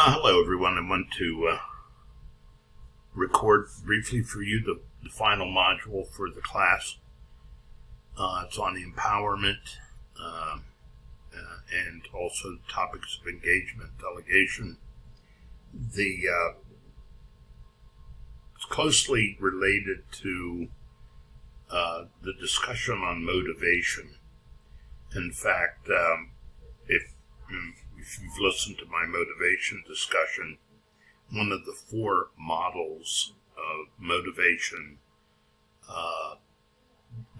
Hello, everyone. I want to record briefly for you the final module for the class. It's on empowerment and also topics of engagement, delegation. It's closely related to the discussion on motivation. In fact, if you've listened to my motivation discussion, one of the four models of motivation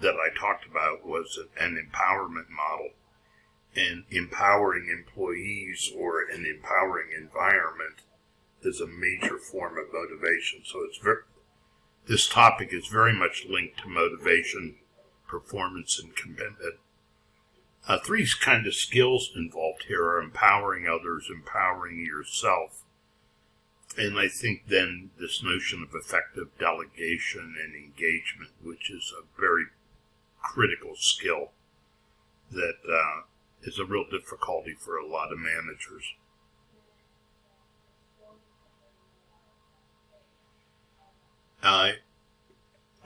that I talked about was an empowerment model. And empowering employees or an empowering environment is a major form of motivation. So this topic is very much linked to motivation, performance, and commitment. Three kind of skills involved here are empowering others, empowering yourself, and I think then this notion of effective delegation and engagement, which is a very critical skill that is a real difficulty for a lot of managers. I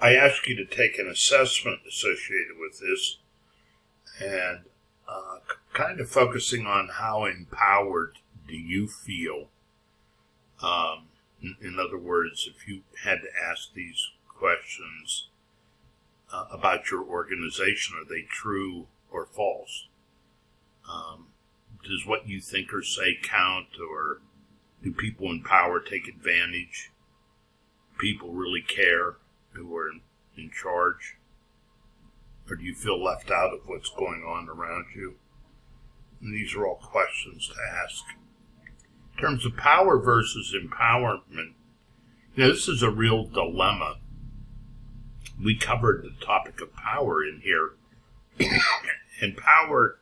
ask you to take an assessment associated with this, and kind of focusing on how empowered do you feel. In other words, if you had to ask these questions about your organization, are they true or false? Does what you think or say count, or do people in power take advantage? People really care who are in charge? Or do you feel left out of what's going on around you? And these are all questions to ask. In terms of power versus empowerment, this is a real dilemma. We covered the topic of power in here. And power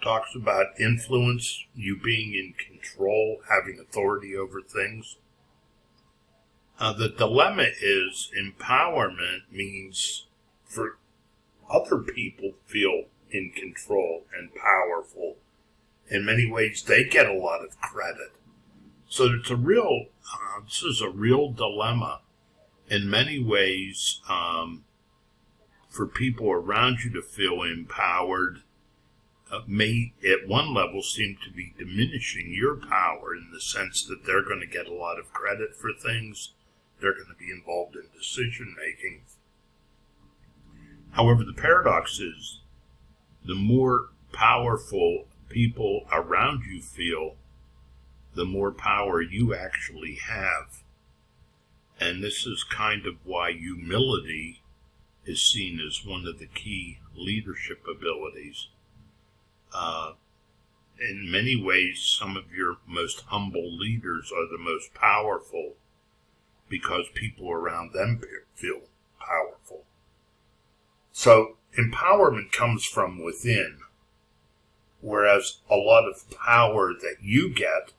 talks about influence, you being in control, having authority over things. The dilemma is empowerment means for other people feel in control and powerful. In many ways, they get a lot of credit. So it's this is a real dilemma. In many ways, for people around you to feel empowered may, at one level, seem to be diminishing your power in the sense that they're going to get a lot of credit for things. They're going to be involved in decision making. However, the paradox is the more powerful people around you feel, the more power you actually have. And this is kind of why humility is seen as one of the key leadership abilities. In many ways, some of your most humble leaders are the most powerful because people around them feel powerful. So empowerment comes from within, whereas a lot of power that you get,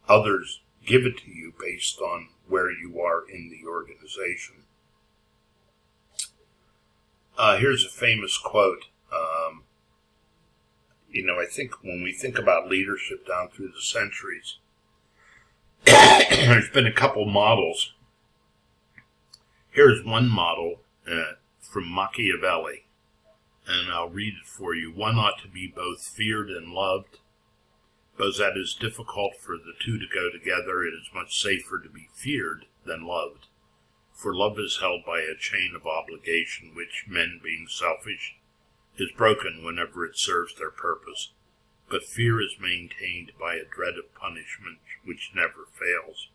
others give it to you based on where you are in the organization. Here's a famous quote. I think when we think about leadership down through the centuries, there's been a couple models. Here's one model from Machiavelli, and I'll read it for you. One ought to be both feared and loved, but as that is difficult for the two to go together, it is much safer to be feared than loved. For love is held by a chain of obligation which, men being selfish, is broken whenever it serves their purpose, but fear is maintained by a dread of punishment which never fails.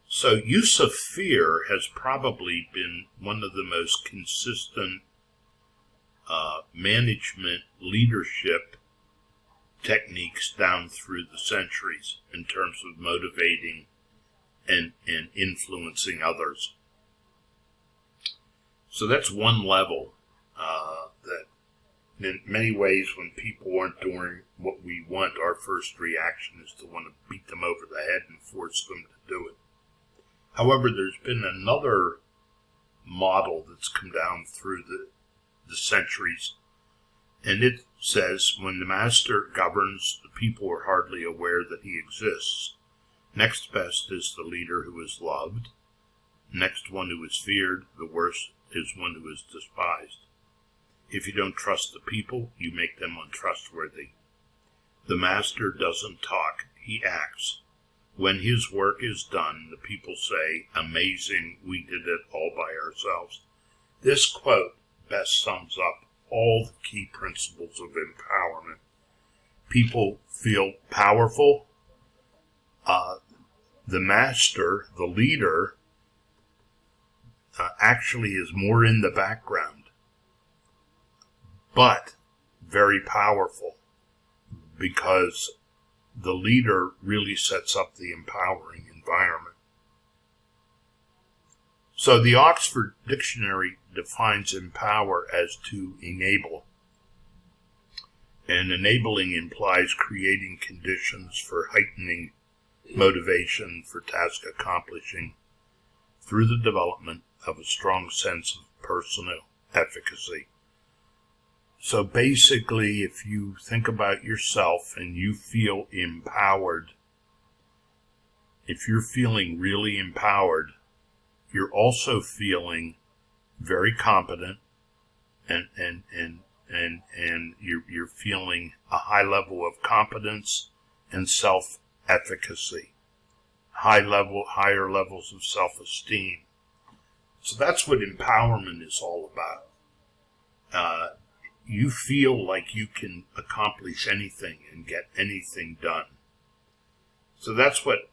So use of fear has probably been one of the most consistent management leadership techniques down through the centuries in terms of motivating and influencing others. So that's one level that in many ways when people aren't doing what we want, our first reaction is to want to beat them over the head and force them to do it. However, there's been another model that's come down through the centuries, And it says, when the master governs, the people are hardly aware that he exists. Next best is the leader who is loved. Next one who is feared. The worst is one who is despised. If you don't trust the people, you make them untrustworthy. The master doesn't talk, he acts. When his work is done, the people say, amazing, we did it all by ourselves. This quote best sums up all the key principles of empowerment. People feel powerful. The master, the leader, actually is more in the background, but very powerful, because the leader really sets up the empowering environment. So the Oxford Dictionary defines empower as to enable. And enabling implies creating conditions for heightening motivation for task accomplishing through the development of a strong sense of personal efficacy. So basically, if you think about yourself and you feel empowered, if you're feeling really empowered, you're also feeling very competent, and you're feeling a high level of competence and self-efficacy, higher levels of self-esteem. So that's what empowerment is all about. You feel like you can accomplish anything and get anything done. So that's what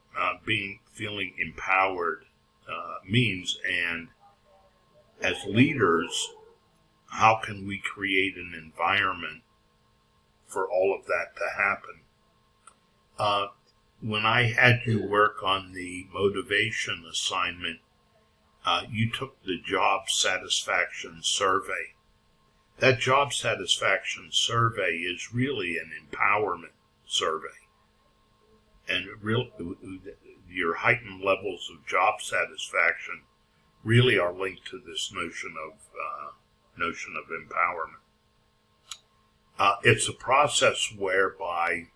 feeling empowered means. And as leaders, how can we create an environment for all of that to happen? When I had you work on the motivation assignment, you took the job satisfaction survey. That job satisfaction survey is really an empowerment survey. And your heightened levels of job satisfaction really are linked to this notion of empowerment. It's a process whereby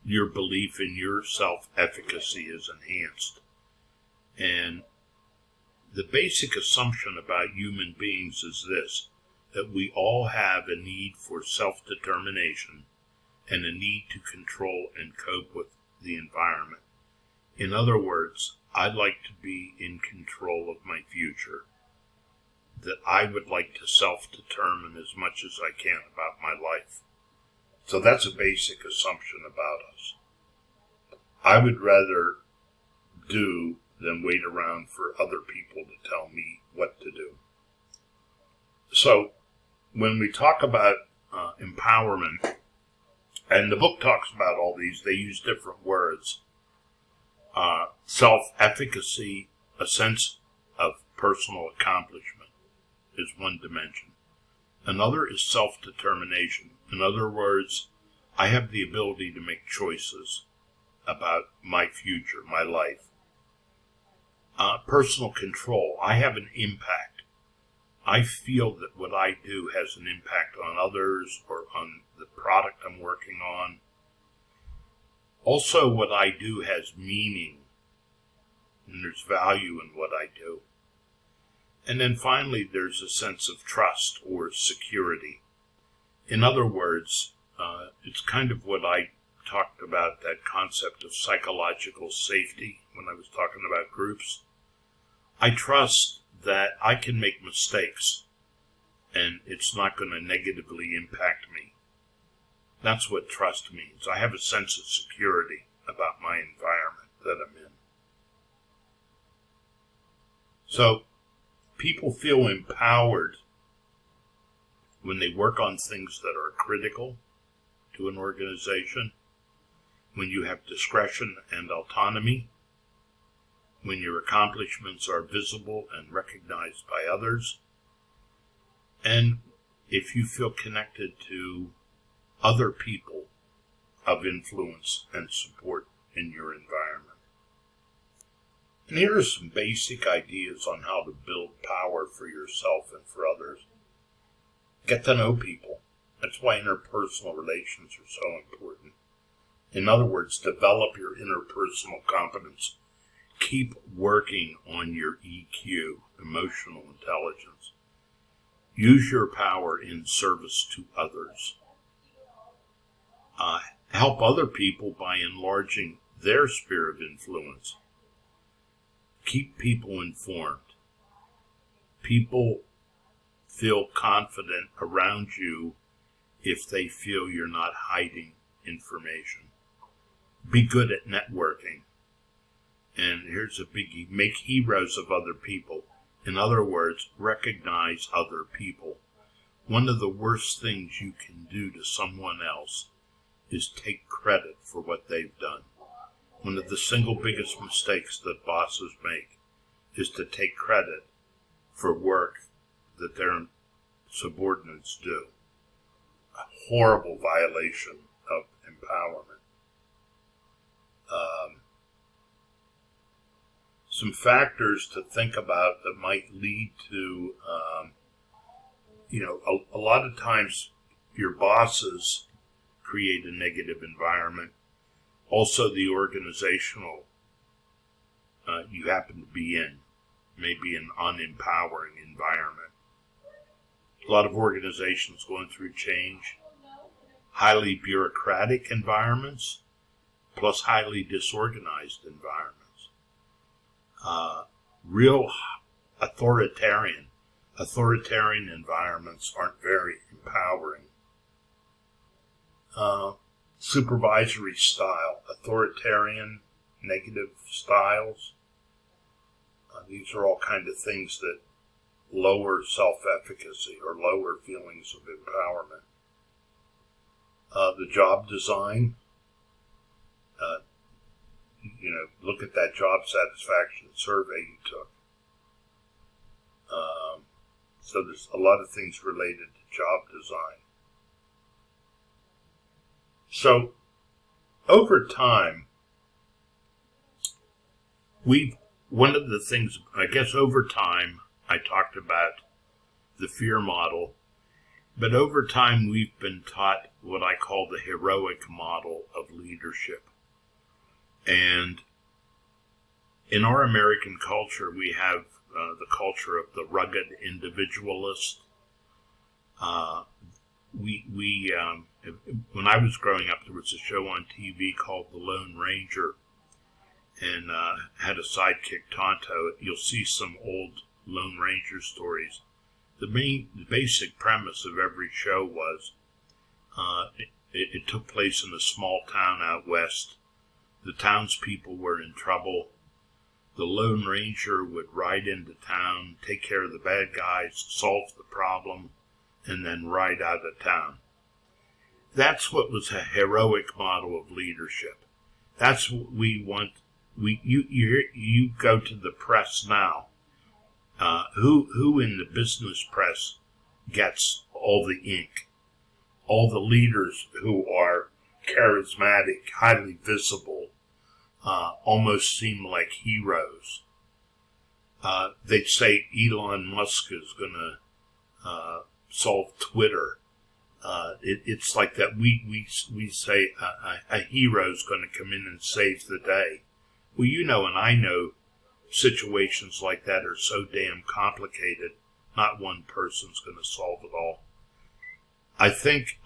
your belief in your self-efficacy is enhanced. And the basic assumption about human beings is this, that we all have a need for self-determination and a need to control and cope with the environment. In other words, I'd like to be in control of my future, that I would like to self-determine as much as I can about my life. So that's a basic assumption about us. I would rather do than wait around for other people to tell me what to do. So when we talk about empowerment, and the book talks about all these, they use different words. Self-efficacy, a sense of personal accomplishment, is one dimension. Another is self-determination. In other words, I have the ability to make choices about my future, my life. Personal control. I have an impact. I feel that what I do has an impact on others or on the product I'm working on. Also, what I do has meaning, and there's value in what I do. And then finally, there's a sense of trust or security. In other words, it's kind of what I talked about, that concept of psychological safety when I was talking about groups. I trust that I can make mistakes and it's not going to negatively impact me. That's what trust means. I have a sense of security about my environment that I'm in. So people feel empowered when they work on things that are critical to an organization, when you have discretion and autonomy, when your accomplishments are visible and recognized by others, and if you feel connected to other people of influence and support in your environment. And here are some basic ideas on how to build power for yourself and for others. Get to know people. That's why interpersonal relations are so important. In other words, develop your interpersonal competence. Keep working on your EQ, emotional intelligence. Use your power in service to others. Help other people by enlarging their sphere of influence. Keep people informed. People feel confident around you if they feel you're not hiding information. Be good at networking. And here's a biggie. Make heroes of other people. In other words, recognize other people. One of the worst things you can do to someone else is take credit for what they've done. One of the single biggest mistakes that bosses make is to take credit for work that their subordinates do. A horrible violation of empowerment. Some factors to think about that might lead to, a lot of times your bosses create a negative environment. Also, the organizational you happen to be in may be an unempowering environment. A lot of organizations going through change, highly bureaucratic environments, plus highly disorganized environments. Real authoritarian environments aren't very empowering. Supervisory style, authoritarian, negative styles. These are all kind of things that lower self-efficacy or lower feelings of empowerment. The job design. Look at that job satisfaction survey you took. So there's a lot of things related to job design. So over time, one of the things, I guess over time, I talked about the fear model, but over time we've been taught what I call the heroic model of leadership. And in our American culture, we have the culture of the rugged individualist. When I was growing up, there was a show on TV called The Lone Ranger, and had a sidekick, Tonto. You'll see some old Lone Ranger stories. The basic premise of every show was it took place in a small town out west. The townspeople were in trouble. The Lone Ranger would ride into town, take care of the bad guys, solve the problem, and then ride out of town. That's what was a heroic model of leadership. That's what we want. You go to the press now. Who in the business press gets all the ink? All the leaders who are charismatic, highly visible, almost seem like heroes. They'd say Elon Musk is going to solve Twitter. It's like that. We say a hero's going to come in and save the day. Well, and I know situations like that are so damn complicated. Not one person's going to solve it all. I think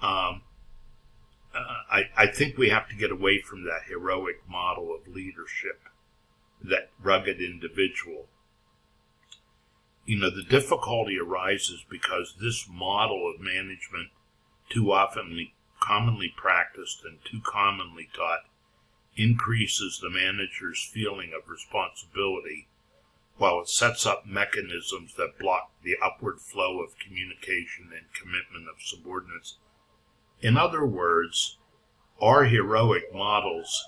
we have to get away from that heroic model of leadership, that rugged individual. The difficulty arises because this model of management, too commonly practiced and too commonly taught, increases the manager's feeling of responsibility, while it sets up mechanisms that block the upward flow of communication and commitment of subordinates. In other words, our heroic models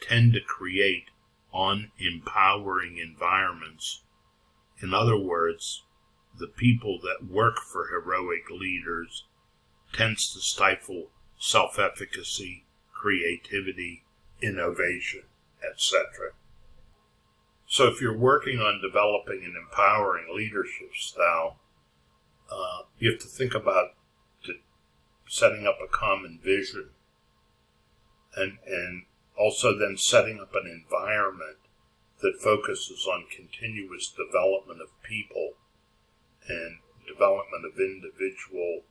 tend to create unempowering environments. In other words, the people that work for heroic leaders tends to stifle self-efficacy, creativity, innovation, etc. So if you're working on developing an empowering leadership style, you have to think about setting up a common vision, and also then setting up an environment that focuses on continuous development of people and development of individual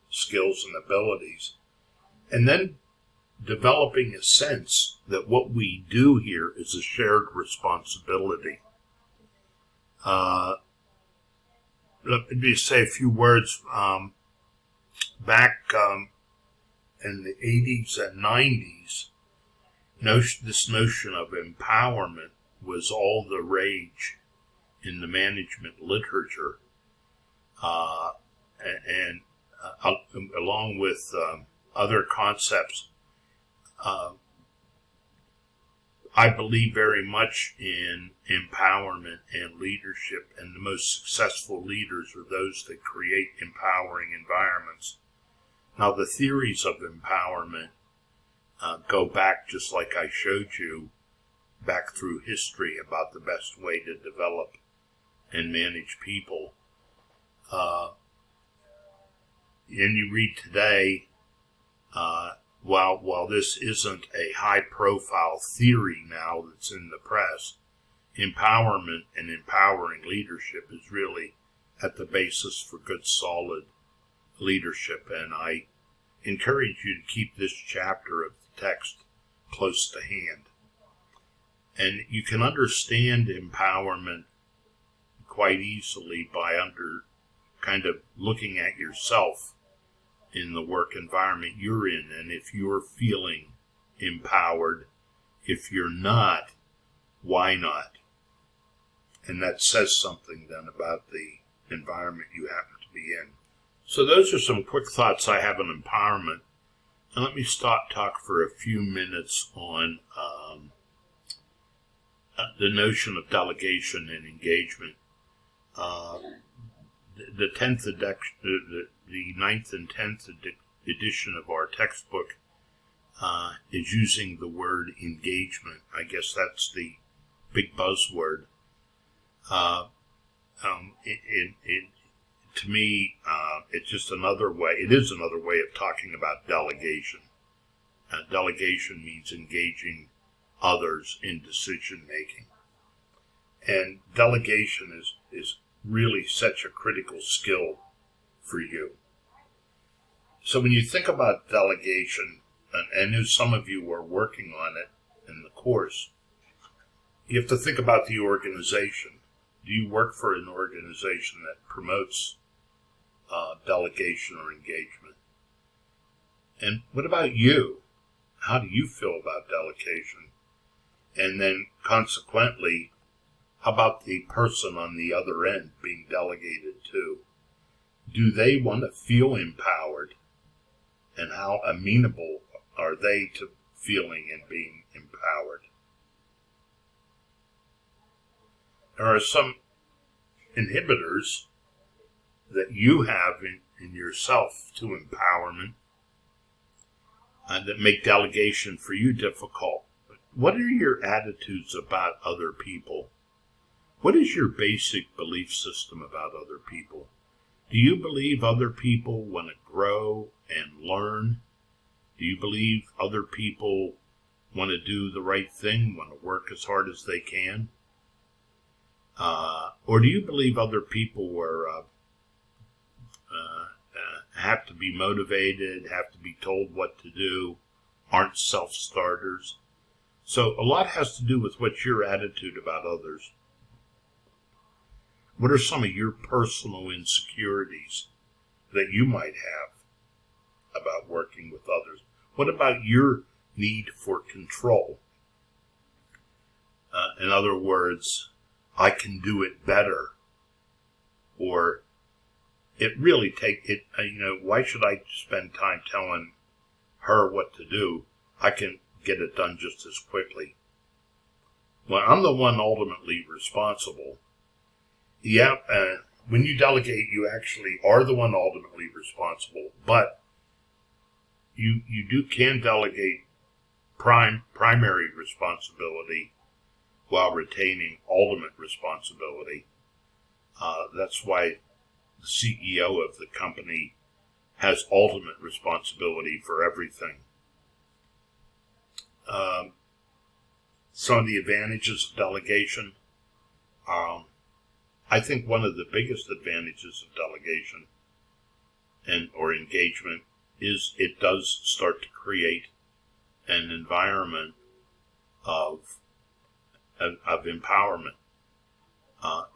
skills and abilities, and then developing a sense that what we do here is a shared responsibility. Let me say a few words. Back in the 80s and 90s, this notion of empowerment was all the rage in the management literature, and along with other concepts. I believe very much in empowerment and leadership, and the most successful leaders are those that create empowering environments. Now, the theories of empowerment go back, just like I showed you, back through history about the best way to develop and manage people. And you read today, while this isn't a high-profile theory now that's in the press, empowerment and empowering leadership is really at the basis for good, solid leadership. And I encourage you to keep this chapter of the text close to hand. And you can understand empowerment quite easily by kind of looking at yourself in the work environment you're in, and if you're feeling empowered. If you're not, why not? And that says something then about the environment you happen to be in. So those are some quick thoughts I have on empowerment. And let me talk for a few minutes on the notion of delegation and engagement. The 9th and 10th edition of our textbook is using the word engagement. I guess that's the big buzzword. To me, it's just another way. It is another way of talking about delegation. Delegation means engaging others in decision making. And delegation is really such a critical skill for you. So when you think about delegation, and I know some of you are working on it in the course, you have to think about the organization. Do you work for an organization that promotes delegation or engagement? And what about you? How do you feel about delegation? And then consequently, how about the person on the other end being delegated to? Do they want to feel empowered? And how amenable are they to feeling and being empowered? There are some inhibitors that you have in yourself to empowerment that make delegation for you difficult. What are your attitudes about other people? What is your basic belief system about other people? Do you believe other people want to grow and learn? Do you believe other people want to do the right thing, want to work as hard as they can? Or do you believe other people have to be motivated, have to be told what to do, aren't self-starters? So a lot has to do with what's your attitude about others. What are some of your personal insecurities that you might have about working with others? What about your need for control? In other words, I can do it better. Or it really why should I spend time telling her what to do? I can get it done just as quickly. Well, I'm the one ultimately responsible. Yeah, when you delegate, you actually are the one ultimately responsible, but you can delegate primary responsibility while retaining ultimate responsibility. That's why the CEO of the company has ultimate responsibility for everything. Some of the advantages of delegation. I think one of the biggest advantages of delegation or engagement is it does start to create an environment of empowerment.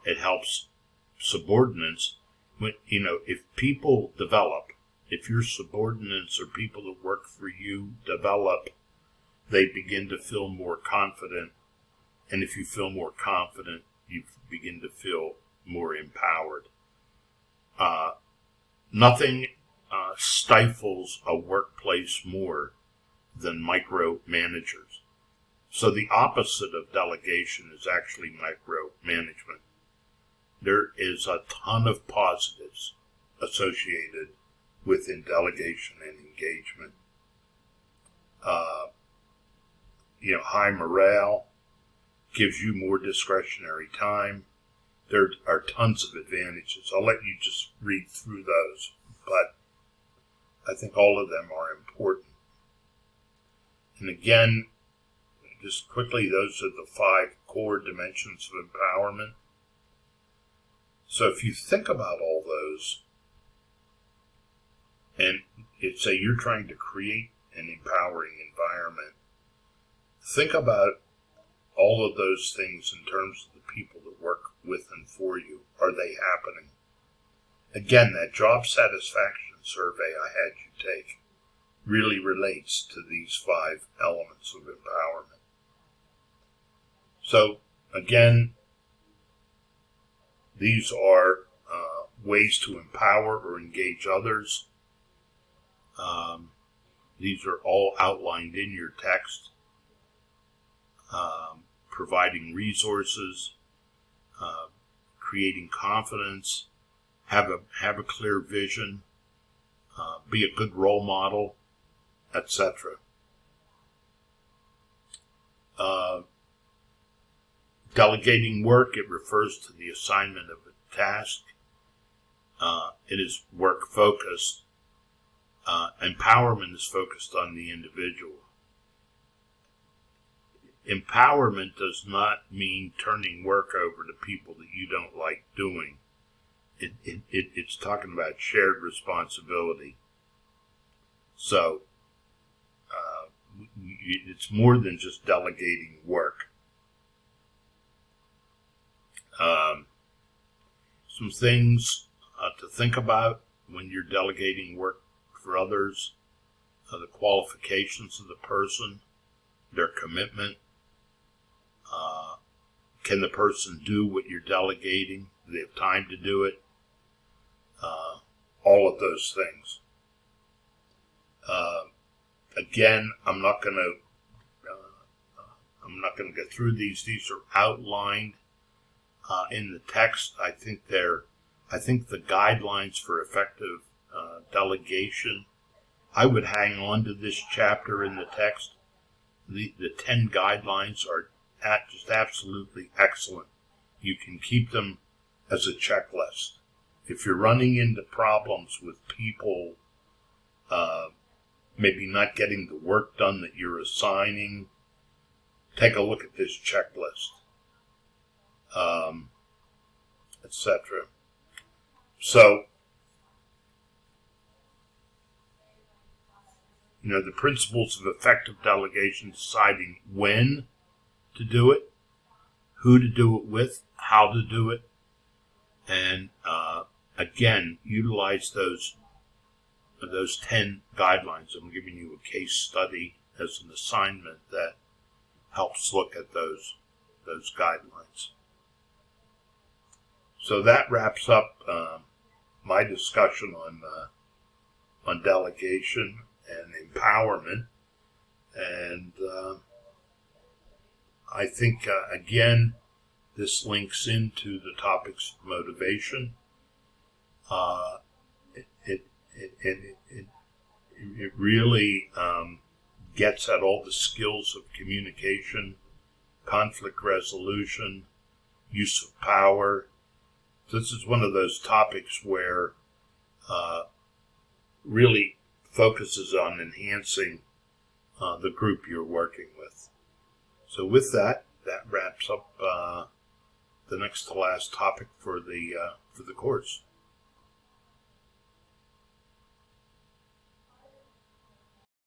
It helps subordinates. If people develop, if your subordinates or people that work for you develop, they begin to feel more confident. And if you feel more confident, you begin to feel more empowered. Nothing stifles a workplace more than micromanagers. So the opposite of delegation is actually micromanagement. There is a ton of positives associated with delegation and engagement. High morale gives you more discretionary time. There are tons of advantages. I'll let you just read through those, but I think all of them are important. And again, just quickly, those are the 5 core dimensions of empowerment. So if you think about all those, and say you're trying to create an empowering environment, think about all of those things in terms of the people that work with and for you. Are they happening? Again, that job satisfaction survey I had you take really relates to these 5 elements of empowerment. So, again, these are ways to empower or engage others. These are all outlined in your text. Providing resources, creating confidence, have a clear vision, be a good role model, etc. Delegating work, it refers to the assignment of a task. It is work focused. Empowerment is focused on the individual. Empowerment does not mean turning work over to people that you don't like doing. It's talking about shared responsibility. So, it's more than just delegating work. Some things to think about when you're delegating work for others: the qualifications of the person, their commitment. Can the person do what you're delegating? Do they have time to do it? All of those things. Again, I'm not going to go through these. These are outlined in the text. I think the guidelines for effective delegation. I would hang on to this chapter in the text. The 10 guidelines are just absolutely excellent. You can keep them as a checklist. If you're running into problems with people maybe not getting the work done that you're assigning, take a look at this checklist, etc. So, the principles of effective delegation: deciding when to do it, who to do it with, how to do it, and again, utilize those 10 guidelines. I'm giving you a case study as an assignment that helps look at those guidelines. So that wraps up my discussion on delegation and empowerment, and I think again this links into the topics of motivation. It really gets at all the skills of communication, conflict resolution, use of power. This is one of those topics where really focuses on enhancing the group you're working with. So with that wraps up the next to last topic for the course.